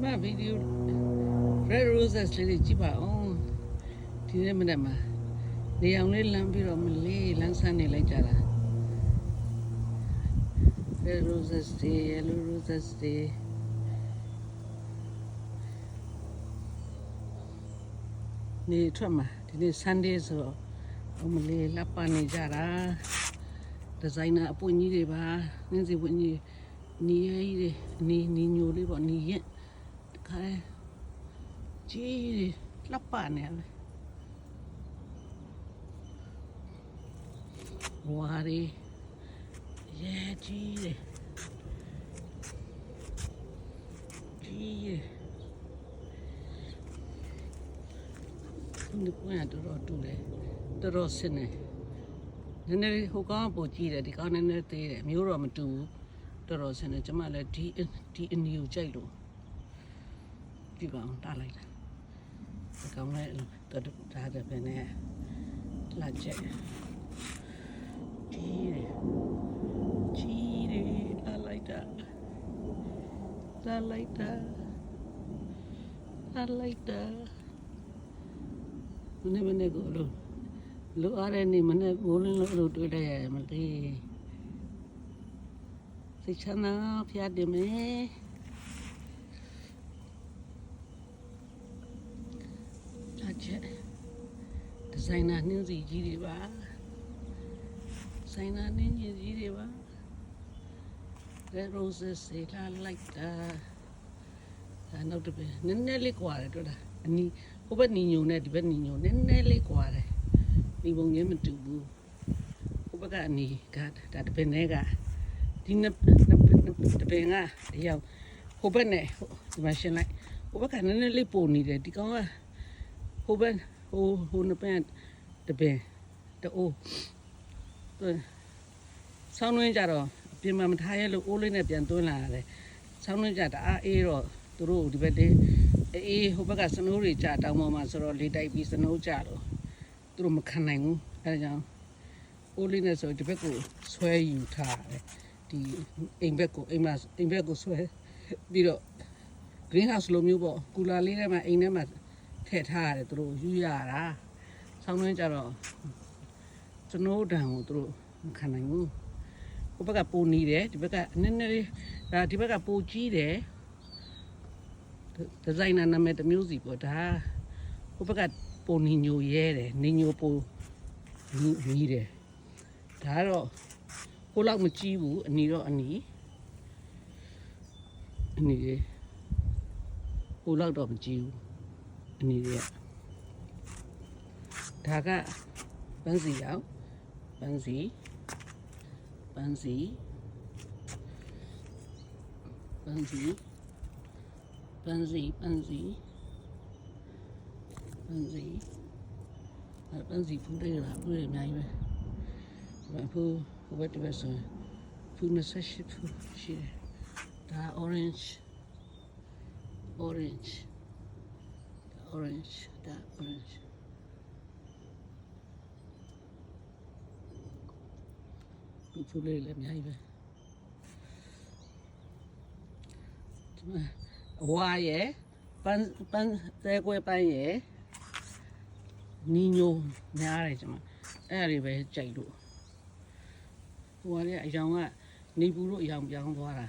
My video red roses လေးကြည့်ပါအောင်ဒီနေ့မနေ့မှာနေအောင်လေးလမ်းပြီးတော့မလေးလမ်းဆန်းနေလိုက်ကြတာ red roses day yellow roses day နေထွက်မှာဒီနေ့ Sunday ဆိုတော့မလေးလက်ပါနေကြတာဒီဇိုင်နာအပွင့်ကြီးတွေပါနင်းစီပွင့်ကြီးနီးရေးတွေနီညိုလေးပေါ့နီရင်တခါကြီးလက်ပါနေတယ်ဝါရီရဲကြီးတယ်ကြီးဒီပွင့်တော့တူတယ်တော်စနေနည်းနည်းဟိုကောင်ပိုကြည့်တယ်ဒီကောင်နည်းနည်းသေးတယ်မျိုးတော့မတူဘူးတော်စနေကျမလည်းဒီအနီကိုကြိုက်လို့ဒီကောင်တားလိုက်တာဒီကောင်လည်းတော်ဒါတဲ့ပဲနဲ့လာကြည့်ကြီးတယ်လာလိုက်တာမနေ့ကိုလို့အားရနေမနေ့ကိုလို့တွေ့လိုက်ရမလေးစိတ်ချမ်းသာဖျားတယ်မယ်လာချက်ဒီဇိုင်နာနှင်းစီကြီးတွေပါဆိုင်နာနှင်းကြီးတွေပါ red roses တွေလာလိုက်တာနောက်တစ်ပဲနည်းနည်းလေးကွာတယ်တွေ့လားအနီးဟိုဘက်နီညိုနဲ့ဒီဘက်နီညိုနည်းနည်းလေးကွာတယ်ဒီပုံချင်းမတူဘူးဟိုဘက်ကအနီးကဒါတစ်ပင်နဲ့ကဒီနှစ်တစ်ပင်ကအရောက်ဟိုဘက်နဲ့ဒီမှာရှင်းလိုက်ဟိုဘက်ကနည်းနည်းလေးပုံနေတယ်ဒီကောင်ကဟိုဘက်ဟိုနှစ်ပင်တစ်ပင်တိုးဆောင်းနှင်းကြတော့အပြင်မှာမထားရလို့အိုးလေးနဲ့ပြန်သွင်းလာရတယ်ဆောင်းနှင်းကြတအားအေးတော့သူတို့ဒီဘက်လေးအေးဟိုဘက်ကစနိုးတွေကြတောင်ပေါ်မှာဆိုတော့လေတိုက်ပြီးစနိုးကြတော့သူတို့မခံနိုင်ဘူးအဲဒါကြောင့်အိုးလေးနဲ့ဆိုဒီဘက်ကိုဆွဲယူထားတယ်ဒီအိမ်ဘက်ကိုဆွဲပြီးတော့ green house လိုမျိုးပေါ့ကူလာလေးထဲမှာအိမ်ထဲမှာထည့်ထားရတယ်သူတို့ယူရတာဆောင်းနှင်းကြတော့စနိုးတံကိုသူတို့မခံနိုင်ဘူးဟိုဘက်ကပိုနီးတယ်ဒီဘက်ကနည်းနည်းလေးဒါဒီဘက်ကပိုကြီးတယ်ဒီဇိုင်နာနာမည်တစ်မျိုးစီပေါ့ဒါဟိုဘက်ကပိုနီညိုရဲတယ်နီညိုပိုနီးတယ်ဒါတော့ဟိုလောက်မကြီးဘူးအနီတော့အနီလေဟိုလောက်တော့မကြီးဘူးအနီတွေကဒါကပန်းစီရောက်ပန်းစီအဲ့ပန်းစီဖူးတယ်လားဖူးတယ်အများကြီးပဲဖူးဟိုဘက်ဒီဘက်ဆိုဖူး28ဖူးရှိတယ်ဒါ orange ဖူးလေးလည်းအများကြီးပဲဒီမှာအဝါရဲ့ပန်းသဲကွဲပန်းရဲ့နီညိုများတယ်ကျွန်မအဲ့ဒါတွေပဲကြိုက်လို့ဟိုကလည်းအယောင်ကနေပူလို့အယောင်ပြောင်းသွားတာ